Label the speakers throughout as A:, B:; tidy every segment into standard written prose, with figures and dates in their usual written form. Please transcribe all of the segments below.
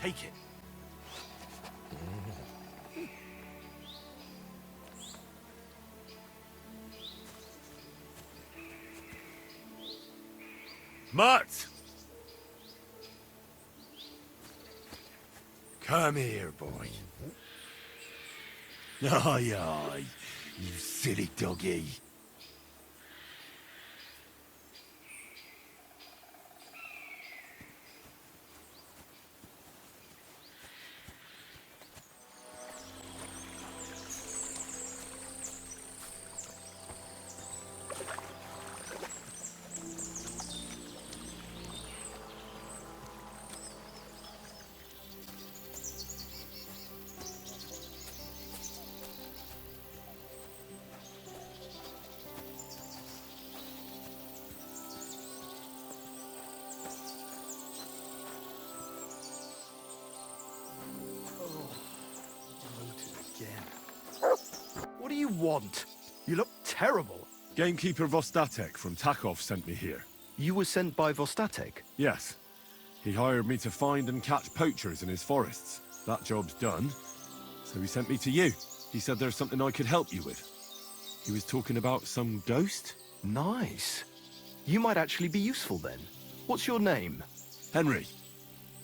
A: Take it. Mutt! Come here, boy. Aye, aye, you silly doggy.
B: What do you want? You look terrible.
A: Gamekeeper Vostatek from Takov sent me here.
B: You were sent by Vostatek?
A: Yes. He hired me to find and catch poachers in his forests. That job's done. So he sent me to you. He said there's something I could help you with. He was talking about some ghost?
B: Nice. You might actually be useful then. What's your name?
A: Henry.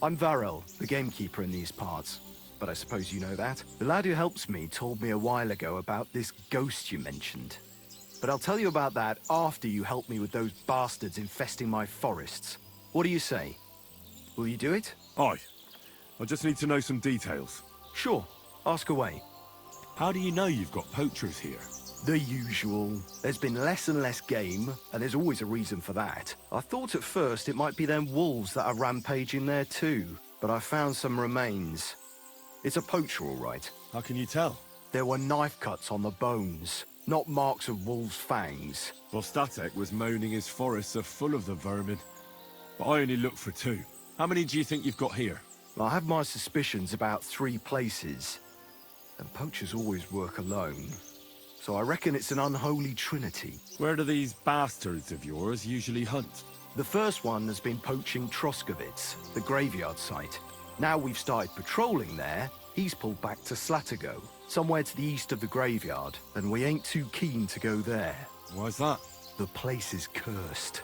B: I'm Varel, the gamekeeper in these parts. But I suppose you know that. The lad who helps me told me a while ago about this ghost you mentioned. But I'll tell you about that after you help me with those bastards infesting my forests. What do you say? Will you do it?
A: Aye. I just need to know some details.
B: Sure. Ask away.
A: How do you know you've got poachers here?
B: The usual. There's been less and less game, and there's always a reason for that. I thought at first it might be them wolves that are rampaging there too, but I found some remains. It's a poacher, all right.
A: How can you tell?
B: There were knife cuts on the bones, not marks of wolves' fangs.
A: Vostatek was moaning his forests are full of the vermin. But I only looked for 2. How many do you think you've got here?
B: I have my suspicions about 3 places. And poachers always work alone. So I reckon it's an unholy trinity.
A: Where do these bastards of yours usually hunt?
B: The first one has been poaching Troskovitz, the graveyard site. Now we've started patrolling there, he's pulled back to Slatigo, somewhere to the east of the graveyard, and we ain't too keen to go there.
A: Why's that?
B: The place is cursed.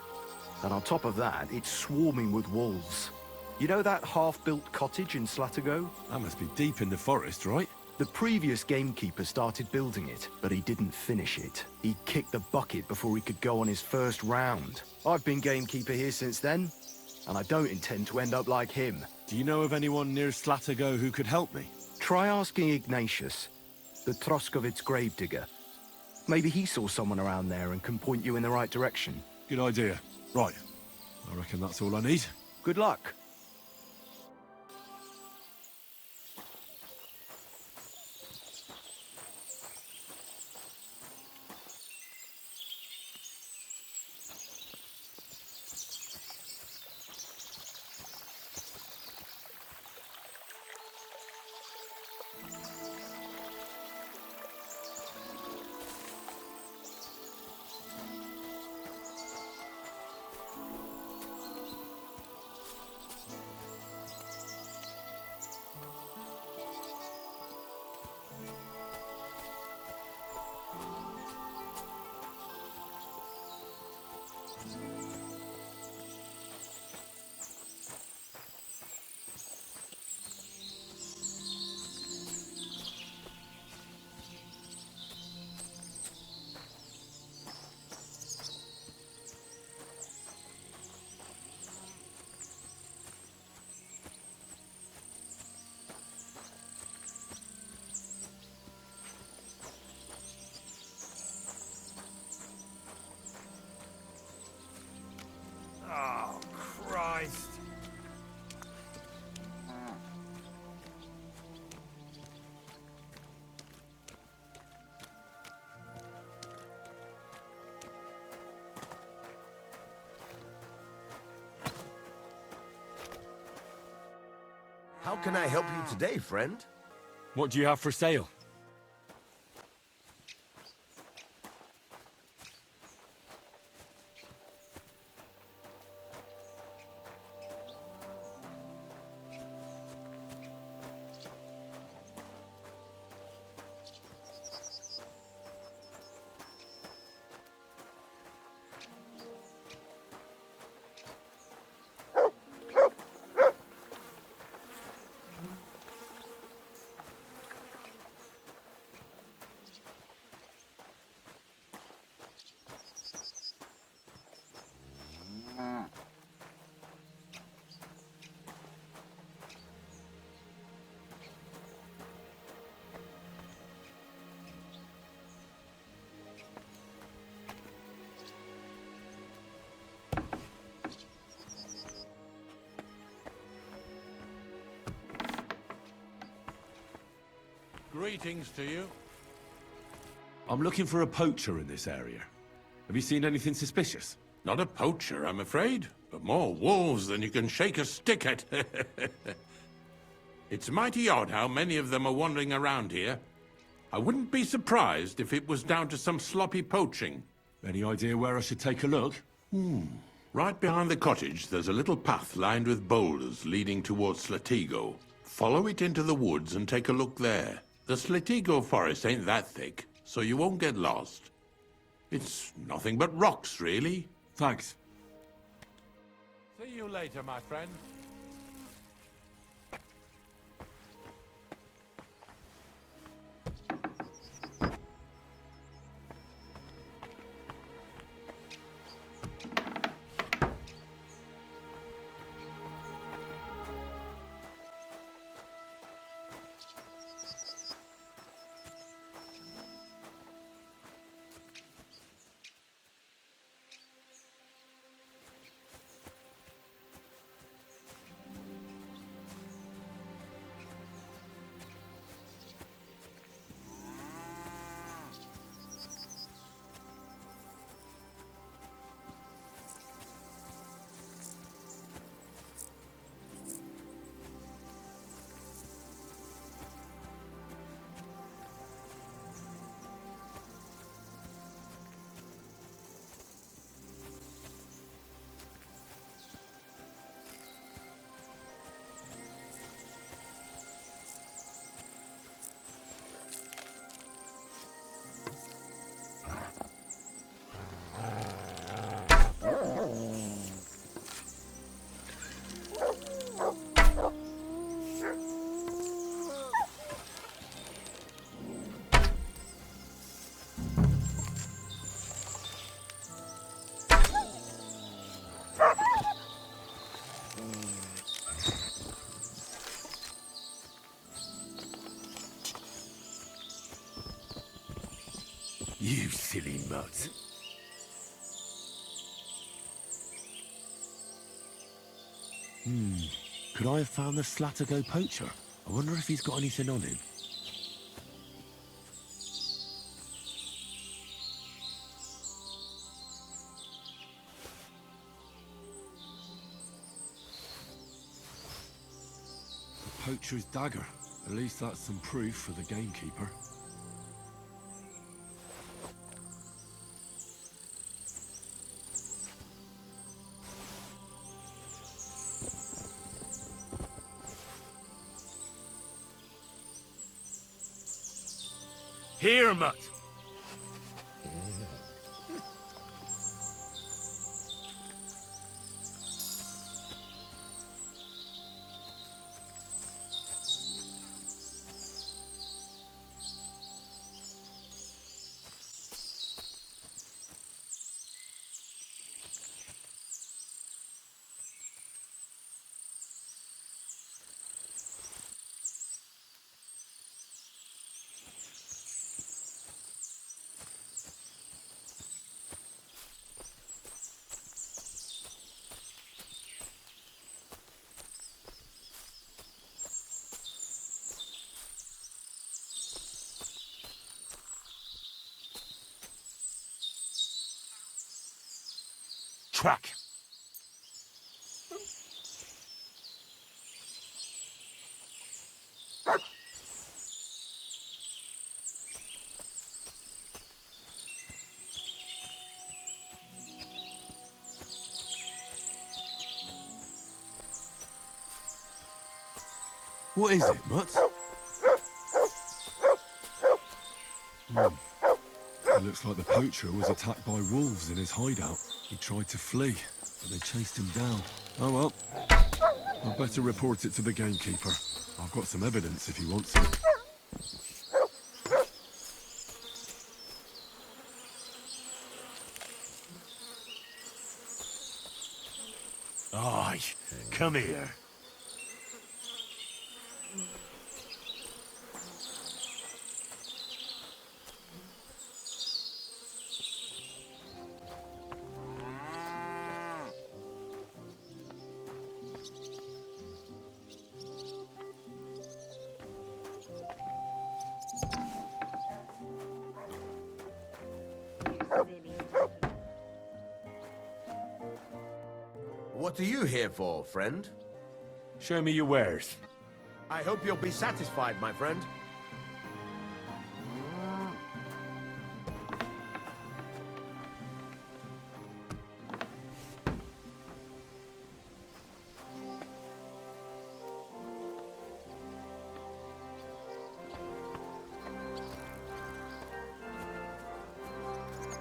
B: And on top of that, it's swarming with wolves. You know that half-built cottage in Slatigo?
A: That must be deep in the forest, right?
B: The previous gamekeeper started building it, but he didn't finish it. He kicked the bucket before he could go on his first round. I've been gamekeeper here since then, and I don't intend to end up like him.
A: Do you know of anyone near Slatigo who could help me?
B: Try asking Ignatius, the Troskovitz gravedigger. Maybe he saw someone around there and can point you in the right direction.
A: Good idea. Right. I reckon that's all I need.
B: Good luck.
C: Oh, Christ.
D: How can I help you today, friend?
A: What do you have for sale?
E: Greetings to you.
A: I'm looking for a poacher in this area. Have you seen anything suspicious?
E: Not a poacher, I'm afraid, but more wolves than you can shake a stick at. It's mighty odd how many of them are wandering around here. I wouldn't be surprised if it was down to some sloppy poaching.
A: Any idea where I should take a look?
E: Right behind the cottage, there's a little path lined with boulders leading towards Slatigo. Follow it into the woods and take a look there. The Slatigo forest ain't that thick, so you won't get lost. It's nothing but rocks, really.
A: Thanks.
E: See you later, my friend.
A: You silly mutt. Could I have found the Slatigo poacher? I wonder if he's got anything on him. The poacher's dagger. At least that's some proof for the gamekeeper.
C: Here, mutt.
A: Track. What is it, Mutt? It looks like the poacher was attacked by wolves in his hideout. He tried to flee, but they chased him down. Oh well. I'd better report it to the gamekeeper. I've got some evidence if he wants it.
C: Aye, come here.
D: What are you here for, friend?
A: Show me your wares.
D: I hope you'll be satisfied, my friend.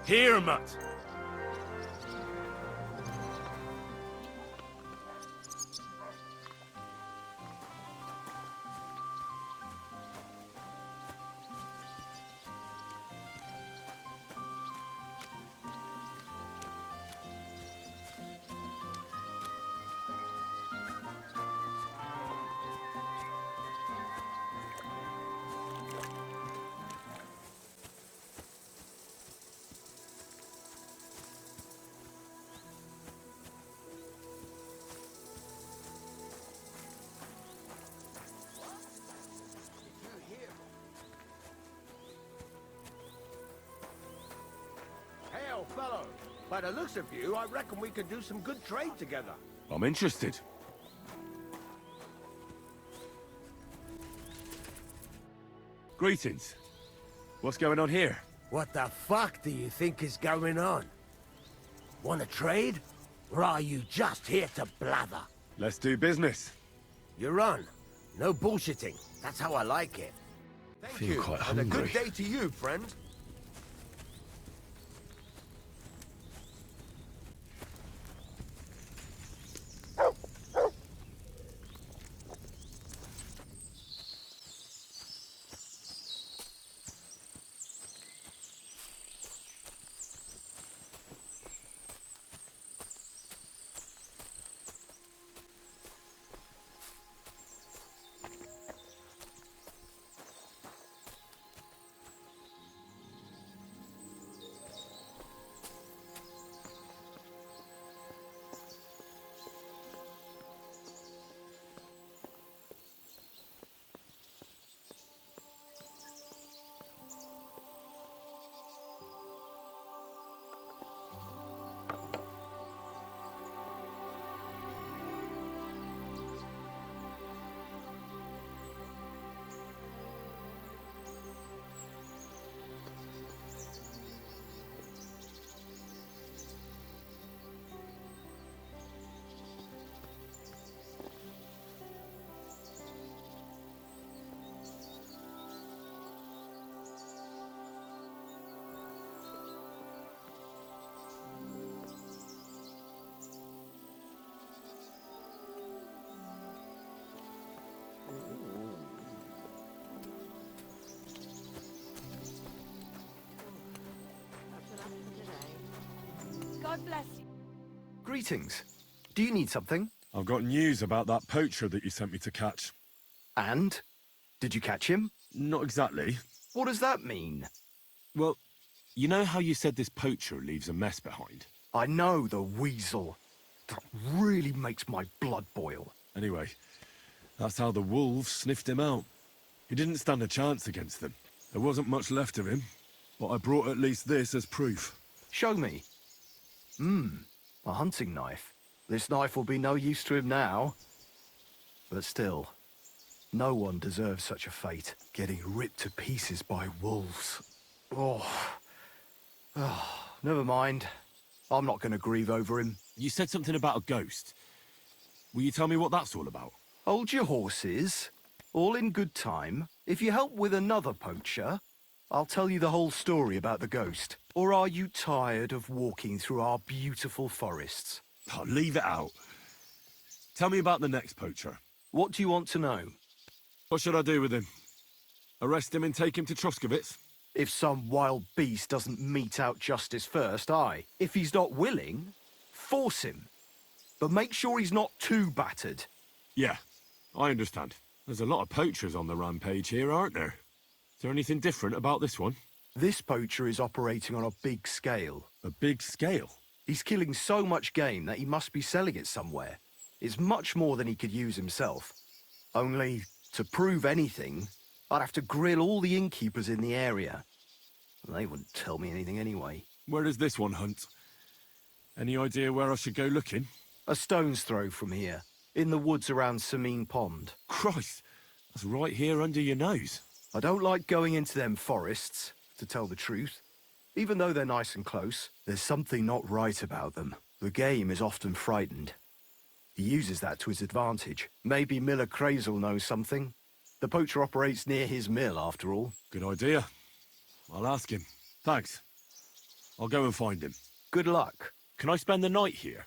A: Here, Mutt.
D: Hail, fellow. By the looks of you, I reckon we could do some good trade together.
A: I'm interested. Greetings. What's going on here?
F: What the fuck do you think is going on? Want to trade? Or are you just here to blather?
A: Let's do business.
F: You're on. No bullshitting. That's how I like it.
D: Thank
A: Feel
D: you,
A: quite
D: and a
A: hungry.
D: good day to you, friend.
G: God bless you.
B: Greetings. Do you need something?
A: I've got news about that poacher that you sent me to catch.
B: And? Did you catch him?
A: Not exactly.
B: What does that mean?
A: Well, you know how you said this poacher leaves a mess behind?
B: I know, the weasel. That really makes my blood boil.
A: Anyway, that's how the wolves sniffed him out. He didn't stand a chance against them. There wasn't much left of him, but I brought at least this as proof.
B: Show me. A hunting knife. This knife will be no use to him now. But still, no one deserves such a fate. Getting ripped to pieces by wolves. Oh. Never mind. I'm not going to grieve over him.
A: You said something about a ghost. Will you tell me what that's all about?
B: Hold your horses. All in good time. If you help with another poacher, I'll tell you the whole story about the ghost. Or are you tired of walking through our beautiful forests?
A: Oh, leave it out. Tell me about the next poacher.
B: What do you want to know?
A: What should I do with him? Arrest him and take him to Troskovitz?
B: If some wild beast doesn't mete out justice first, aye. If he's not willing, force him. But make sure he's not too battered.
A: Yeah, I understand. There's a lot of poachers on the rampage here, aren't there? Is there anything different about this one?
B: This poacher is operating on a big scale.
A: A big scale?
B: He's killing so much game that he must be selling it somewhere. It's much more than he could use himself. Only, to prove anything, I'd have to grill all the innkeepers in the area. They wouldn't tell me anything anyway.
A: Where does this one hunt? Any idea where I should go looking?
B: A stone's throw from here, in the woods around Sameen Pond.
A: Christ, that's right here under your nose.
B: I don't like going into them forests, to tell the truth. Even though they're nice and close, there's something not right about them. The game is often frightened. He uses that to his advantage. Maybe Miller Crazel knows something. The poacher operates near his mill, after all.
A: Good idea. I'll ask him. Thanks. I'll go and find him.
B: Good luck.
A: Can I spend the night here?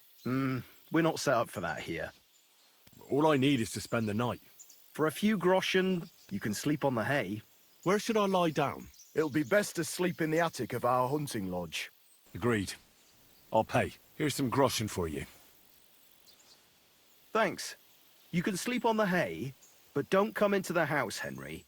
B: We're not set up for that here.
A: All I need is to spend the night.
B: For a few groschen, you can sleep on the hay.
A: Where should I lie down?
B: It'll be best to sleep in the attic of our hunting lodge.
A: Agreed. I'll pay. Here's some groschen for you.
B: Thanks. You can sleep on the hay, but don't come into the house, Henry.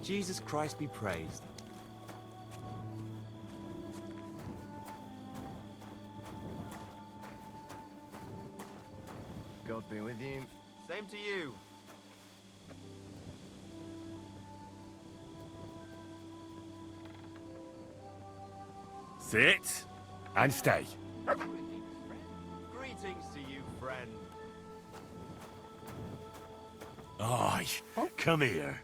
H: Jesus Christ be praised.
B: God be with you.
H: Same to you.
A: Sit and stay.
H: Greetings to you, friend.
C: Aye, come here.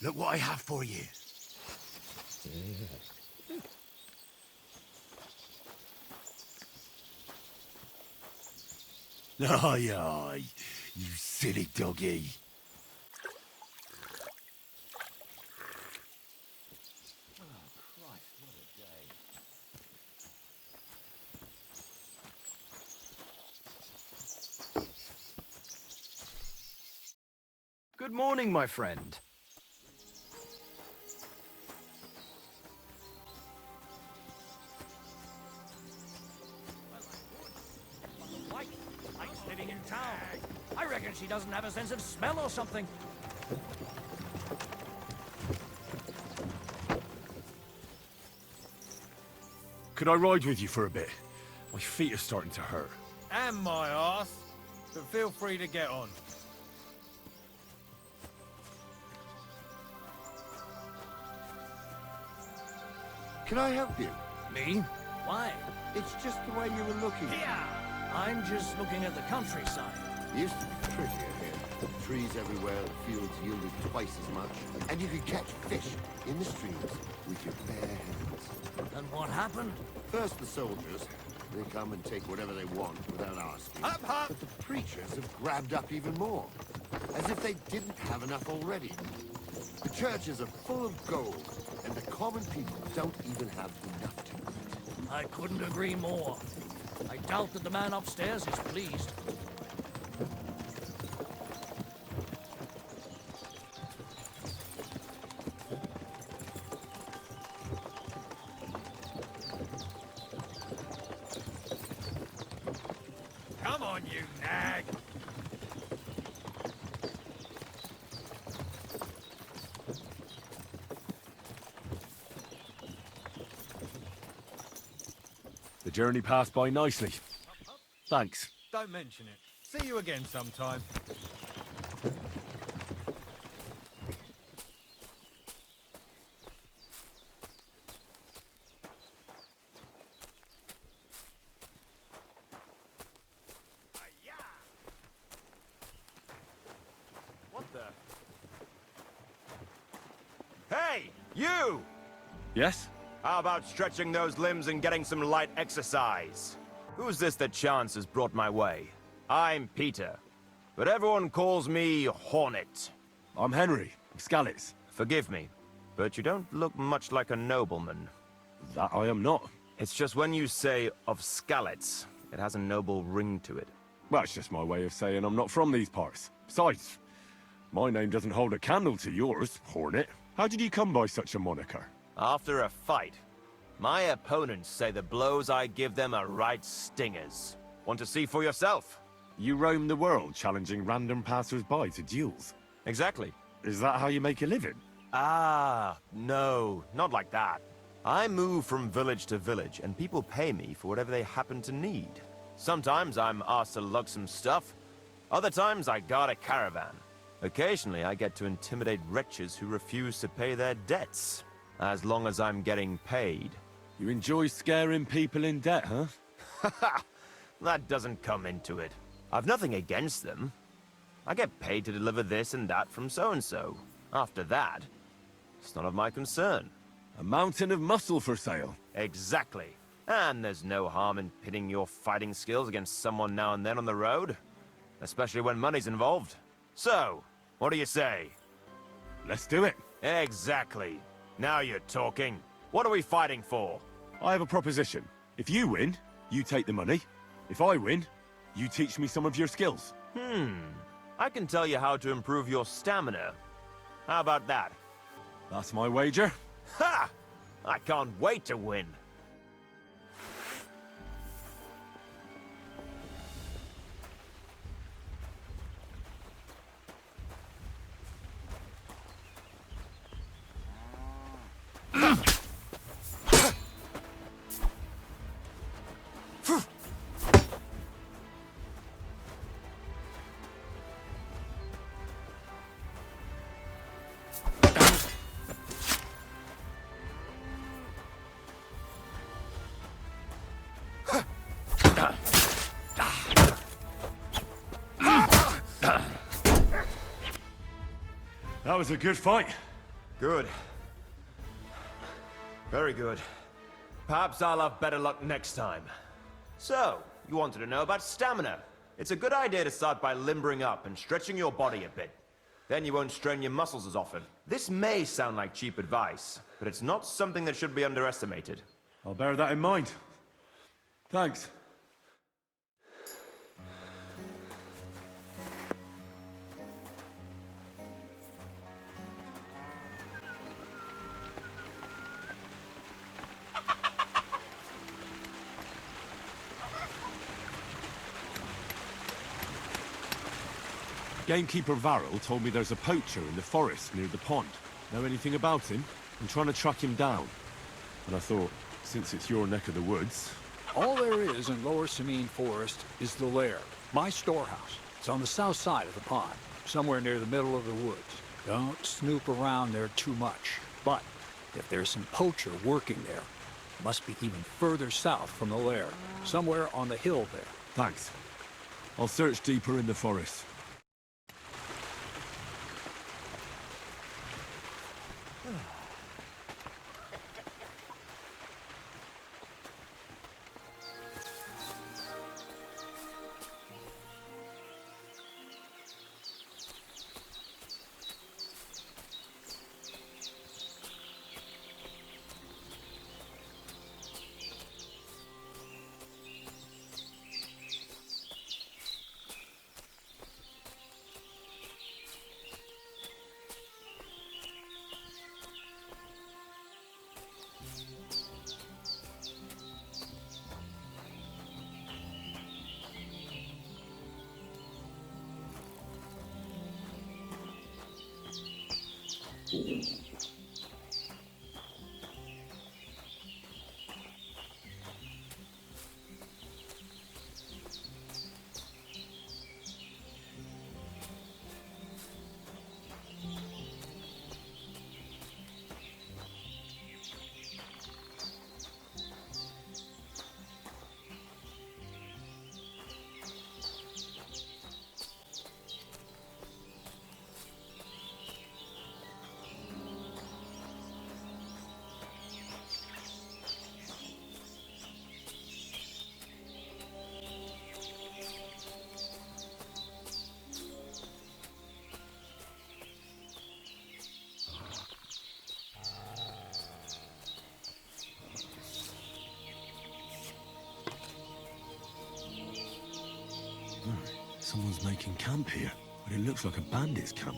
C: Look what I have for you. Aye, aye, you silly doggy.
B: Good morning, my friend.
I: Likes living in town. I reckon she doesn't have a sense of smell or something.
A: Could I ride with you for a bit? My feet are starting to hurt.
I: And my arse. But feel free to get on.
D: Can I help you?
I: Me? Why?
D: It's just the way you were looking.
I: Yeah. I'm just looking at the countryside.
D: Used to be prettier here. Trees everywhere, the fields yielded twice as much. And you could catch fish in the streams with your bare hands.
I: And what happened?
D: First the soldiers, They come and take whatever they want without asking.
I: Up, up!
D: But the preachers have grabbed up even more, as if they didn't have enough already. The churches are full of gold, and the common people don't even have enough to eat.
I: I couldn't agree more. I doubt that the man upstairs is pleased.
H: Come on, you nag!
A: The journey passed by nicely. Thanks.
H: Don't mention it. See you again sometime. What the? Hey, you!
A: Yes?
H: How about stretching those limbs and getting some light exercise? Who's this that chance has brought my way? I'm Peter, but everyone calls me Hornet.
A: I'm Henry, of Scalitz.
H: Forgive me, but you don't look much like a nobleman.
A: That I am not.
H: It's just when you say of Scalitz, it has a noble ring to it.
A: Well, it's just my way of saying I'm not from these parts. Besides, my name doesn't hold a candle to yours, Hornet. How did you come by such a moniker?
H: After a fight, my opponents say the blows I give them are right stingers. Want to see for yourself?
A: You roam the world challenging random passers-by to duels.
H: Exactly.
A: Is that how you make a living?
H: Ah, no, not like that. I move from village to village, and people pay me for whatever they happen to need. Sometimes I'm asked to lug some stuff. Other times I guard a caravan. Occasionally I get to intimidate wretches who refuse to pay their debts. As long as I'm getting paid.
A: You enjoy scaring people in debt, huh?
H: Haha, that doesn't come into it. I've nothing against them. I get paid to deliver this and that from so-and-so. After that, it's none of my concern.
A: A mountain of muscle for sale.
H: Exactly. And there's no harm in pitting your fighting skills against someone now and then on the road. Especially when money's involved. So, what do you say?
A: Let's do it.
H: Exactly. Now you're talking. What are we fighting for?
A: I have a proposition. If you win, you take the money. If I win, you teach me some of your skills.
H: I can tell you how to improve your stamina. How about that?
A: That's my wager.
H: Ha! I can't wait to win.
A: That was a good fight.
H: Good. Very good. Perhaps I'll have better luck next time. So, you wanted to know about stamina. It's a good idea to start by limbering up and stretching your body a bit. Then you won't strain your muscles as often. This may sound like cheap advice, but it's not something that should be underestimated.
A: I'll bear that in mind. Thanks. Gamekeeper Varrel told me there's a poacher in the forest near the pond. Know anything about him? I'm trying to track him down. And I thought, since it's your neck of the woods...
J: All there is in Lower Samine Forest is the lair, my storehouse. It's on the south side of the pond, somewhere near the middle of the woods. Don't snoop around there too much. But if there's some poacher working there, it must be even further south from the lair, somewhere on the hill there.
A: Thanks. I'll search deeper in the forest. Someone's making camp here, but it looks like a bandit's camp.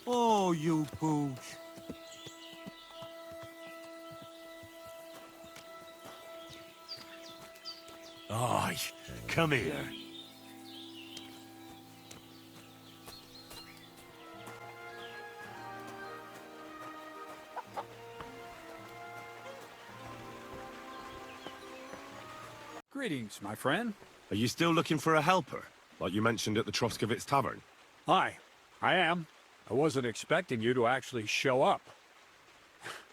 C: Oh, you boosh.
A: Aye, come here.
J: Greetings, my friend.
A: Are you still looking for a helper, like you mentioned at the Troskovitz Tavern?
J: Hi, I am. I wasn't expecting you to actually show up.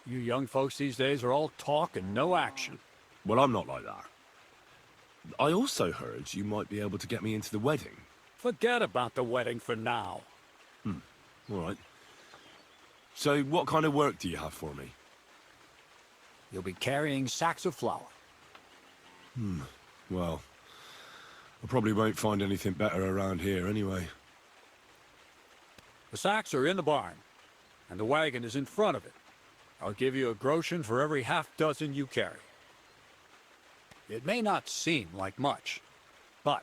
J: You young folks these days are all talk and no action.
A: Well, I'm not like that. I also heard you might be able to get me into the wedding.
J: Forget about the wedding for now.
A: All right. So, what kind of work do you have for me?
J: You'll be carrying sacks of flour.
A: Well, I probably won't find anything better around here anyway.
J: The sacks are in the barn, and the wagon is in front of it. I'll give you a groschen for every half-dozen you carry. It may not seem like much, but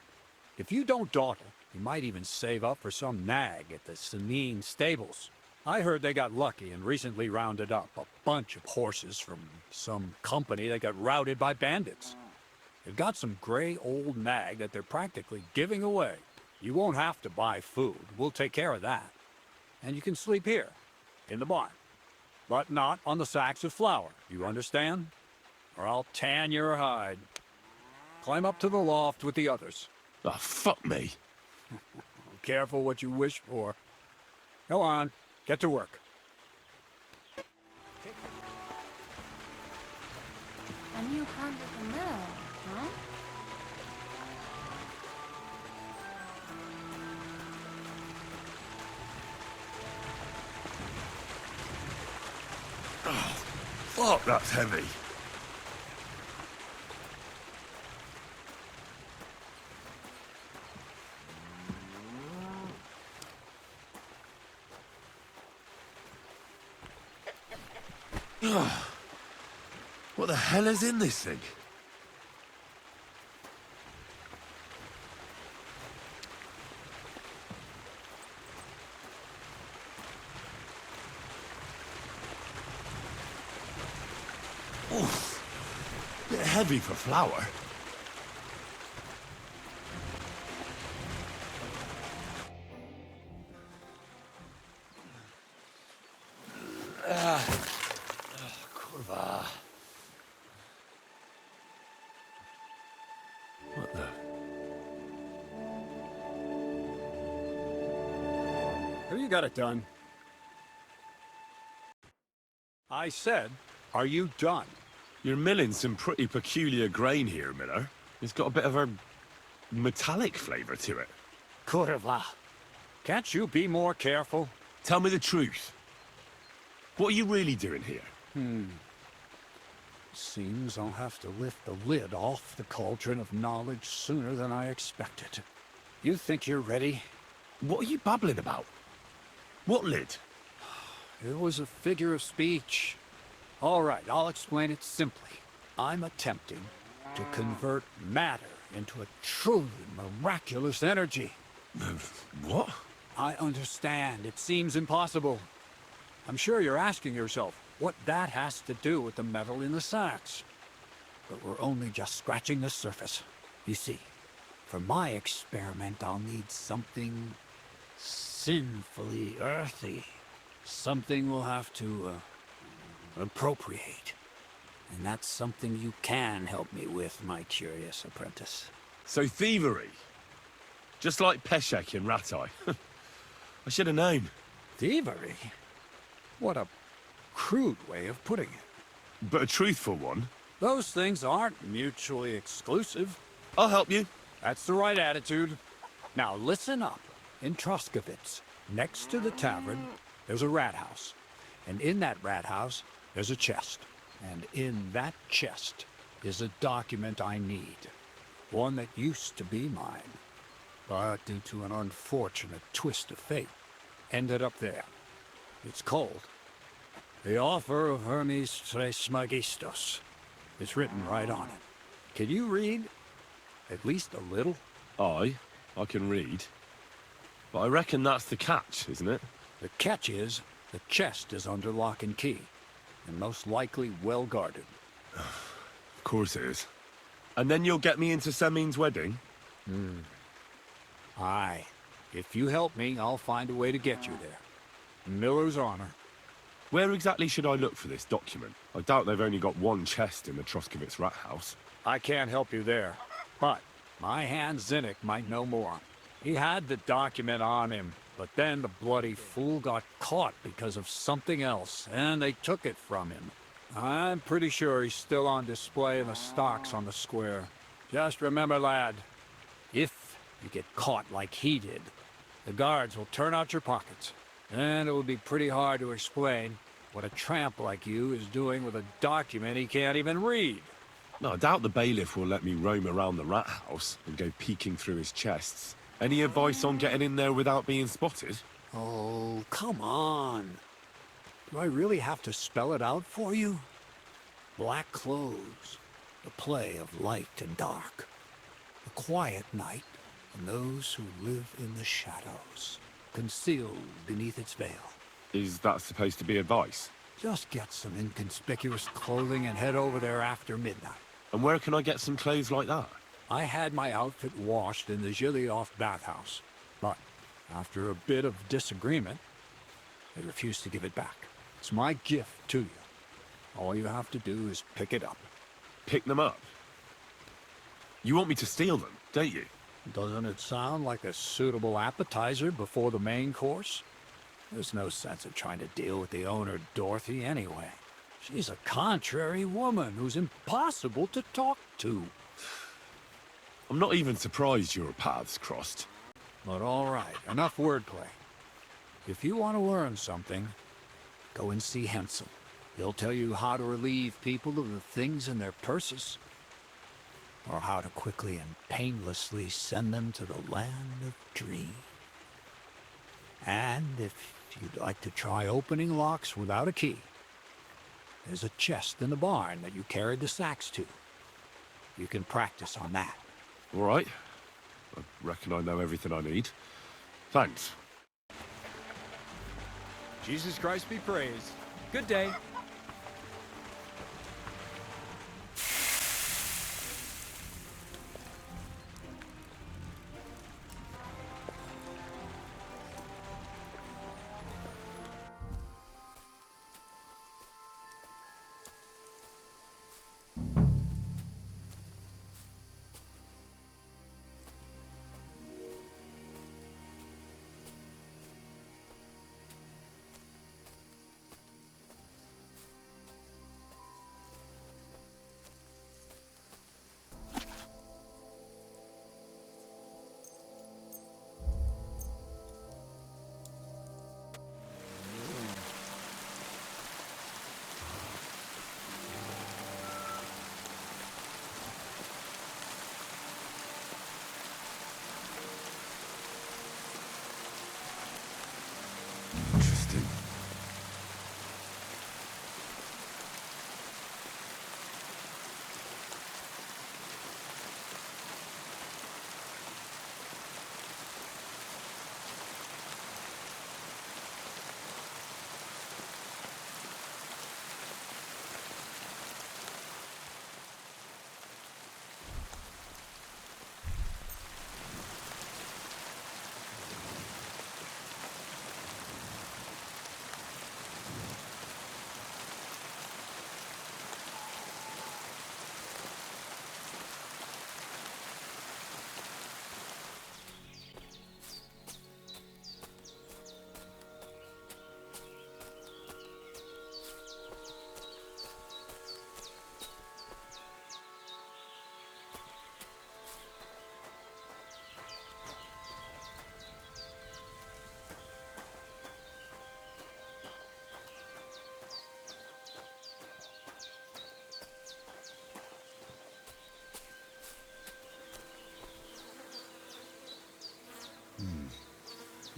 J: if you don't dawdle, you might even save up for some nag at the Senine stables. I heard they got lucky and recently rounded up a bunch of horses from some company that got routed by bandits. They've got some gray old nag that they're practically giving away. You won't have to buy food. We'll take care of that. And you can sleep here, in the barn. But not on the sacks of flour, you understand? Or I'll tan your hide. Climb up to the loft with the others.
A: Ah, fuck me.
J: Careful what you wish for. Go on, get to work.
G: A new hand at the mill, huh?
A: Fuck, that's heavy. What the hell is in this thing? Oof. Bit heavy for flour. Kurwa. What the?
J: got it done. I said, are you done?
A: You're milling some pretty peculiar grain here, Miller. It's got a bit of a metallic flavour to it.
J: Kurva. Can't you be more careful?
A: Tell me the truth. What are you really doing here?
J: Seems I'll have to lift the lid off the cauldron of knowledge sooner than I expected. You think you're ready?
A: What are you babbling about? What lid?
J: It was a figure of speech. All right, I'll explain it simply. I'm attempting to convert matter into a truly miraculous energy.
A: What?
J: I understand. It seems impossible. I'm sure you're asking yourself what that has to do with the metal in the sacks. But we're only just scratching the surface. You see, for my experiment, I'll need something sinfully earthy. Something we'll have to appropriate. And that's something you can help me with, my curious apprentice.
A: So thievery? Just like Peshek in Ratai. I should have known.
J: Thievery? What a crude way of putting it.
A: But a truthful one.
J: Those things aren't mutually exclusive.
A: I'll help you.
J: That's the right attitude. Now listen up. In Troskovitz, next to the tavern, there's a rat house. And in that rat house, there's a chest. And in that chest is a document I need. One that used to be mine. But due to an unfortunate twist of fate, ended up there. It's called The Offer of Hermes Trismegistos. It's written right on it. Can you read? At least a little?
A: I can read. But I reckon that's the catch, isn't it?
J: The catch is, the chest is under lock and key, and most likely well guarded.
A: Of course it is. And then you'll get me into Semin's wedding?
J: Aye. If you help me, I'll find a way to get you there. Miller's honor.
A: Where exactly should I look for this document? I doubt they've only got one chest in the Troskovitz rat house.
J: I can't help you there, but my hand Zinnik might know more. He had the document on him, but then the bloody fool got caught because of something else, and they took it from him. I'm pretty sure he's still on display in the stocks on the square. Just remember, lad, if you get caught like he did, the guards will turn out your pockets, and it will be pretty hard to explain what a tramp like you is doing with a document he can't even read.
A: No, I doubt the bailiff will let me roam around the rat house and go peeking through his chests. Any advice on getting in there without being spotted?
J: Oh, come on. Do I really have to spell it out for you? Black clothes, the play of light and dark, a quiet night, and those who live in the shadows, concealed beneath its veil.
A: Is that supposed to be advice?
J: Just get some inconspicuous clothing and head over there after midnight.
A: And where can I get some clothes like that?
J: I had my outfit washed in the Zhilyoff bathhouse, but after a bit of disagreement, they refused to give it back. It's my gift to you. All you have to do is pick it up.
A: Pick them up? You want me to steal them, don't you?
J: Doesn't it sound like a suitable appetizer before the main course? There's no sense in trying to deal with the owner, Dorothy, anyway. She's a contrary woman who's impossible to talk to.
A: I'm not even surprised your paths crossed.
J: But all right, enough wordplay. If you want to learn something, go and see Hensel. He'll tell you how to relieve people of the things in their purses, or how to quickly and painlessly send them to the land of dreams. And if you'd like to try opening locks without a key, there's a chest in the barn that you carried the sacks to. You can practice on that.
A: All right. I reckon I know everything I need. Thanks.
I: Jesus Christ be praised. Good day.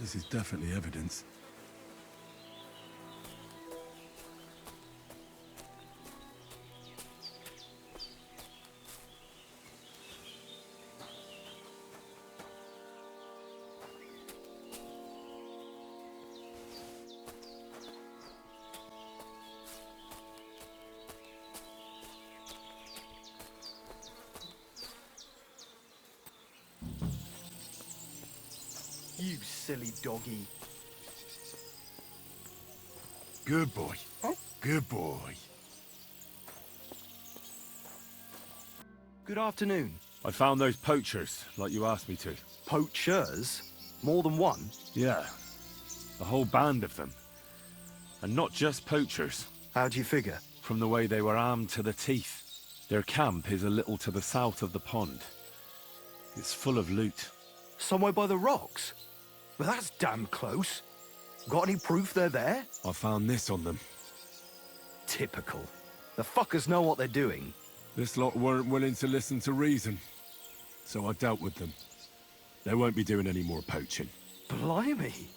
A: This is definitely evidence.
B: You silly doggy.
C: Good boy. Good boy.
B: Good afternoon.
A: I found those poachers, like you asked me to.
B: Poachers? More than one?
A: Yeah. A whole band of them. And not just poachers.
B: How do you figure?
A: From the way they were armed to the teeth. Their camp is a little to the south of the pond. It's full of loot.
B: Somewhere by the rocks? Well, that's damn close. Got any proof they're there?
A: I found this on them.
B: Typical. The fuckers know what they're doing.
A: This lot weren't willing to listen to reason. So I dealt with them. They won't be doing any more poaching.
B: Blimey.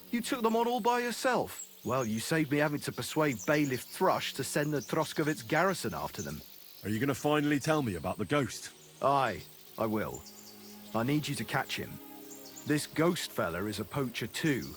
B: You took them on all by yourself. Well, you saved me having to persuade Bailiff Thrush to send the Troskovitz garrison after them.
A: Are you gonna finally tell me about the ghost?
B: Aye, I will. I need you to catch him. This ghost fella is a poacher too.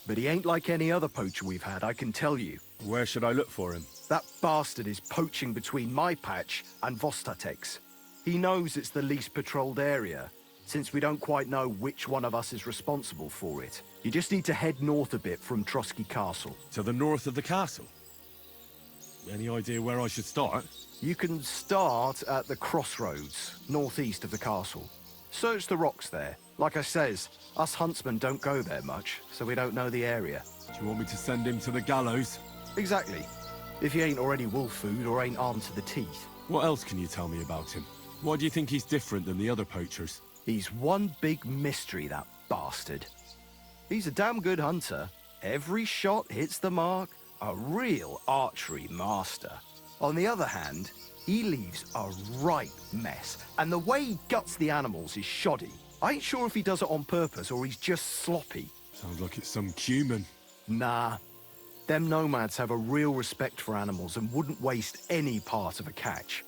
B: But he ain't like any other poacher we've had, I can tell you.
A: Where should I look for him?
B: That bastard is poaching between my patch and Vostatek's. He knows it's the least patrolled area, since we don't quite know which one of us is responsible for it. You just need to head north a bit from Trotsky Castle.
A: To the north of the castle? Any idea where I should start?
B: You can start at the crossroads, northeast of the castle. Search the rocks there. Like I says, us huntsmen don't go there much, so we don't know the area.
A: Do you want me to send him to the gallows?
B: Exactly. If he ain't already wolf food or ain't armed to the teeth.
A: What else can you tell me about him? Why do you think he's different than the other poachers?
B: He's one big mystery, that bastard. He's a damn good hunter. Every shot hits the mark. A real archery master. On the other hand, he leaves a right mess. And the way he guts the animals is shoddy. I ain't sure if he does it on purpose or he's just sloppy.
A: Sounds like it's some cumin.
B: Nah. Them nomads have a real respect for animals and wouldn't waste any part of a catch.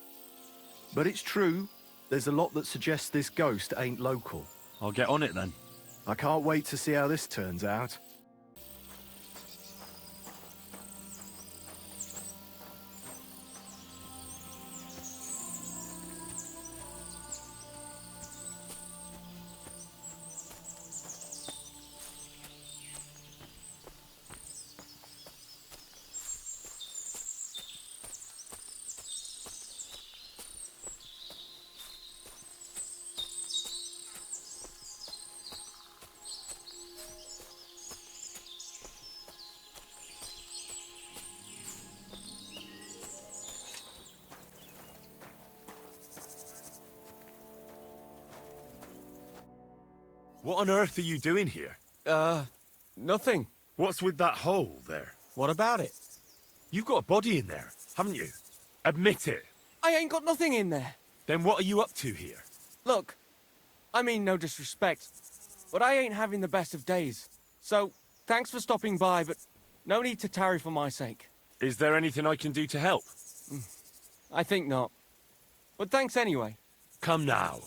B: But it's true, there's a lot that suggests this ghost ain't local.
A: I'll get on it then.
B: I can't wait to see how this turns out.
A: What on earth are you doing here?
K: Nothing.
A: What's with that hole there?
K: What about it?
A: You've got a body in there, haven't you? Admit it.
K: I ain't got nothing in there.
A: Then what are you up to here?
K: Look, I mean no disrespect, but I ain't having the best of days. So, thanks for stopping by, but no need to tarry for my sake.
A: Is there anything I can do to help?
K: I think not. But thanks anyway.
A: Come now.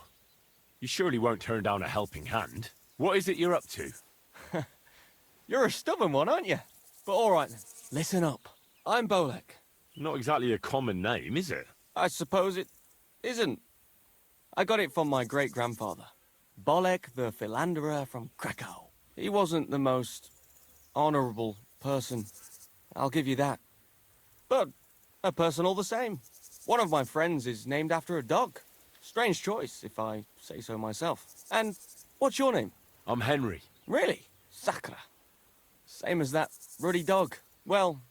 A: You surely won't turn down a helping hand. What is it you're up to?
K: You're a stubborn one, aren't you? But all right then, listen up. I'm Bolek.
A: Not exactly a common name, is it?
K: I suppose it isn't. I got it from my great-grandfather, Bolek the Philanderer from Krakow. He wasn't the most honorable person, I'll give you that. But a person all the same. One of my friends is named after a dog. Strange choice, if I say so myself. And what's your name?
A: I'm Henry.
K: Really? Sakra. Same as that ruddy dog. Well,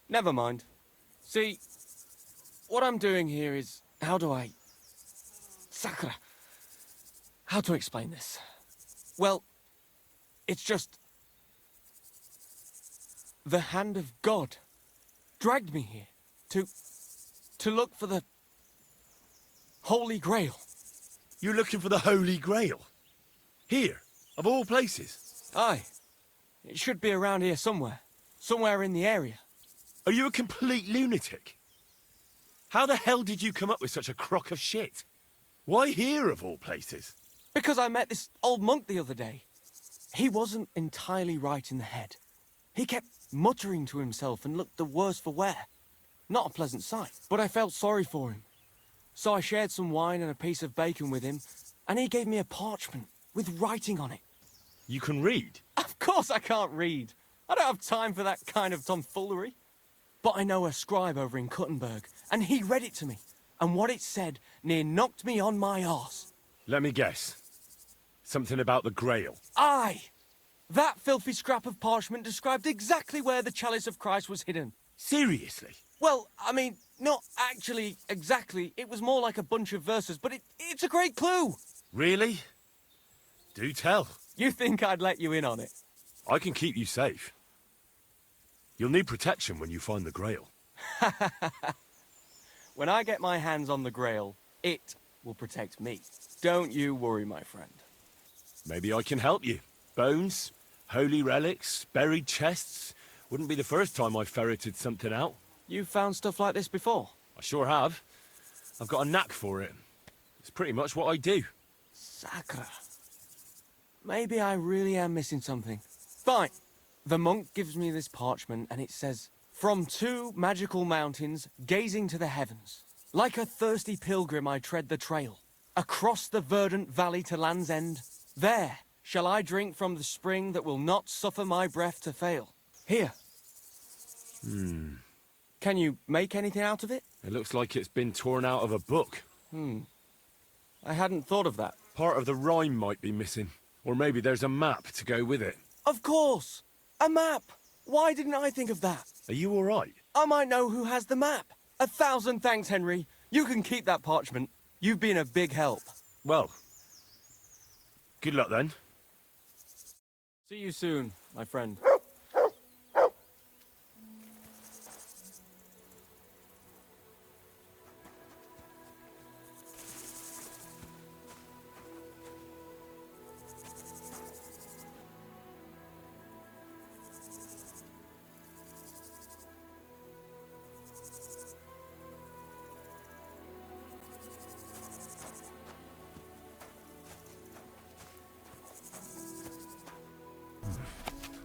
K: never mind. See, what I'm doing here is... How do I... Sakra. How to explain this? Well, it's just... The hand of God dragged me here to look for the Holy Grail.
A: You're looking for the Holy Grail? Here, of all places?
K: Aye. It should be around here somewhere. Somewhere in the area.
A: Are you a complete lunatic? How the hell did you come up with such a crock of shit? Why here, of all places?
K: Because I met this old monk the other day. He wasn't entirely right in the head. He kept muttering to himself and looked the worse for wear. Not a pleasant sight, but I felt sorry for him. So I shared some wine and a piece of bacon with him, and he gave me a parchment with writing on it.
A: You can read?
K: Of course I can't read. I don't have time for that kind of tomfoolery. But I know a scribe over in Kuttenberg, and he read it to me. And what it said near knocked me on my arse.
A: Let me guess. Something about the Grail.
K: Aye! That filthy scrap of parchment described exactly where the chalice of Christ was hidden.
A: Seriously?
K: Well, I mean, not actually exactly. It was more like a bunch of verses, but it's a great clue.
A: Really? Do tell.
K: You think I'd let you in on it?
A: I can keep you safe. You'll need protection when you find the Grail.
K: When I get my hands on the Grail, it will protect me. Don't you worry, my friend.
A: Maybe I can help you. Bones, holy relics, buried chests. Wouldn't be the first time I ferreted something out.
K: You've found stuff like this before?
A: I sure have. I've got a knack for it. It's pretty much what I do.
K: Sacre. Maybe I really am missing something. Fine. The monk gives me this parchment and it says, "From two magical mountains, gazing to the heavens. Like a thirsty pilgrim I tread the trail. Across the verdant valley to Land's End. There shall I drink from the spring that will not suffer my breath to fail." Here. Can you make anything out of it?
A: It looks like it's been torn out of a book.
K: I hadn't thought of that.
A: Part of the rhyme might be missing. Or maybe there's a map to go with it.
K: Of course! A map! Why didn't I think of that?
A: Are you all right?
K: I might know who has the map. 1,000 thanks, Henry. You can keep that parchment. You've been a big help.
A: Well, good luck then.
K: See you soon, my friend.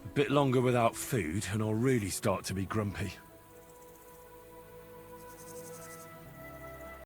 A: A bit longer without food and I'll really start to be grumpy.